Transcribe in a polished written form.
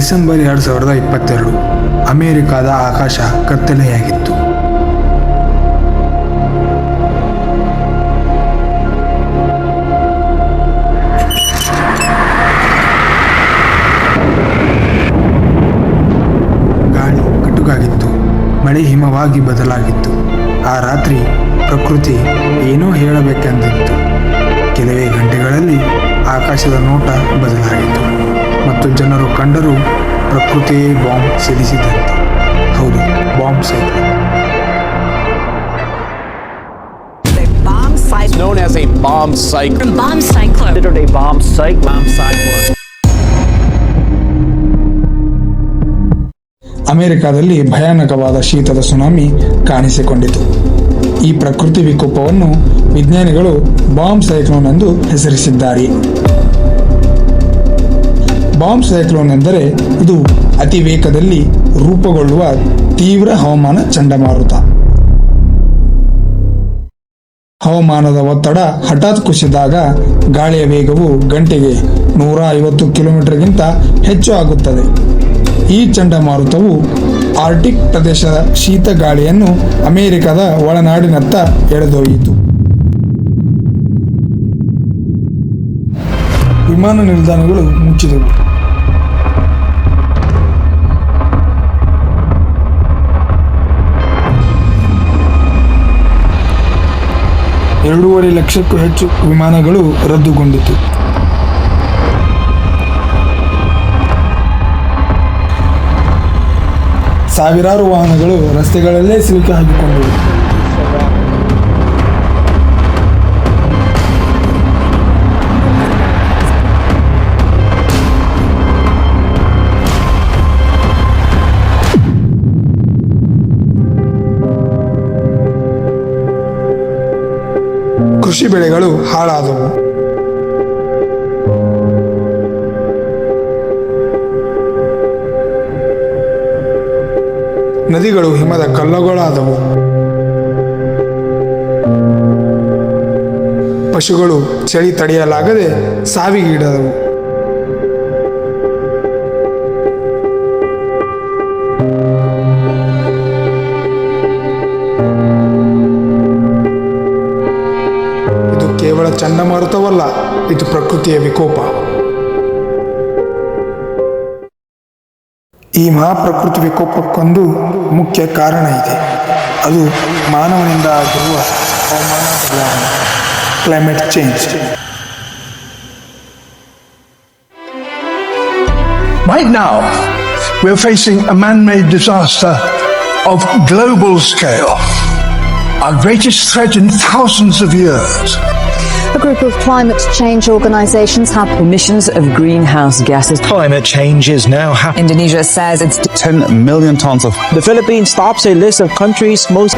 December 2022 ಅಮೆರಿಕದ ಆಕಾಶ ಕತ್ತಲೆಯಾಗಿತ್ತು. ಗಾಳಿ ಕಟುಕಾಗಿತ್ತು, ಮಳೆ ಹಿಮವಾಗಿ ಬದಲಾಗಿತ್ತು. ಆ ರಾತ್ರಿ ಪ್ರಕೃತಿ ಏನೋ ಹೇಳಬೇಕೆಂದಿತ್ತು. ಕೆಲವೇ ಗಂಟೆಗಳಲ್ಲಿ ಆಕಾಶದ ನೋಟ ಬದಲಾಯಿತು ಮತ್ತು ಜನರು ಕಂಡರು ಪ್ರಕೃತಿಯೇ ಬಾಂಬ್ ಸಿಡಿಸಿದಂತೆ. ಹೌದು, bomb cyclone. Known as a bomb cyclone. Bomb cyclone. Considered a bomb cyclone. ಅಮೆರಿಕದಲ್ಲಿ ಭಯಾನಕವಾದ ಶೀತದ ಸುನಾಮಿ ಕಾಣಿಸಿಕೊಂಡಿತು. ಈ ಪ್ರಕೃತಿ ವಿಕೋಪವನ್ನು ವಿಜ್ಞಾನಿಗಳು ಬಾಂಬ್ ಸೈಕ್ಲೋನ್ ಎಂದು ಹೆಸರಿಸಿದ್ದಾರೆ. ಬಾಂಬ್ ಸೈಕ್ಲೋನ್ ಎಂದರೆ ಇದು ಅತಿ ವೇಗದಲ್ಲಿ ರೂಪುಗೊಳ್ಳುವ ತೀವ್ರ ಹವಾಮಾನ ಚಂಡಮಾರುತ. ಹವಾಮಾನದ ಒತ್ತಡ ಹಠಾತ್ ಕುಸಿದಾಗ ಗಾಳಿಯ ವೇಗವು ಗಂಟೆಗೆ 150 ಕಿಲೋಮೀಟರ್ಗಿಂತ ಹೆಚ್ಚು ಆಗುತ್ತದೆ. ಈ ಚಂಡಮಾರುತವು ಆರ್ಟಿಕ್ ಪ್ರದೇಶದ ಶೀತ ಗಾಳಿಯನ್ನು ಅಮೆರಿಕದ ಒಳನಾಡಿನತ್ತ ಎಳೆದೊಯ್ಯಿತು. ವಿಮಾನ ನಿಲ್ದಾಣಗಳು ಮುಚ್ಚಿದವು. $2.5 ಲಕ್ಷಕ್ಕೂ ಹೆಚ್ಚು ವಿಮಾನಗಳು ರದ್ದುಗೊಂಡಿತು. ಸಾವಿರಾರು ವಾಹನಗಳು ರಸ್ತೆಗಳಲ್ಲೇ ಸಿಲುಕಿ ಹಾಕಿಕೊಂಡವು. ಕೃಷಿ ಬೆಳೆಗಳು ಹಾಳಾದವು. ನದಿಗಳು ಹಿಮದ ಕಲ್ಲುಗಳಾದವು. ಪಶುಗಳು ಚಳಿ ತಡೆಯಲಾಗದೆ ಸಾವಿಗೀಡಾದವು. ಇದು ಕೇವಲ ಚಂಡಮಾರುತವಲ್ಲ, ಇದು ಪ್ರಕೃತಿಯ ವಿಕೋಪ. ಈ ಮಹಾಪ್ರಕೃತಿ ವಿಕೋಪಕ್ಕೊಂದು ಮುಖ್ಯ ಕಾರಣ ಇದೆ. ಅದು ಮಾನವನಿಂದ ಆಗಿರುವ ಹವಾಮಾನ ಬದಲಾವಣೆ, climate change. Right now, we're facing a man-made disaster of global scale, our greatest threat in thousands of years. A group of climate change organizations have emissions of greenhouse gases. Climate change is now happening. Indonesia says it's 10 million tons of. The Philippines tops a list of countries most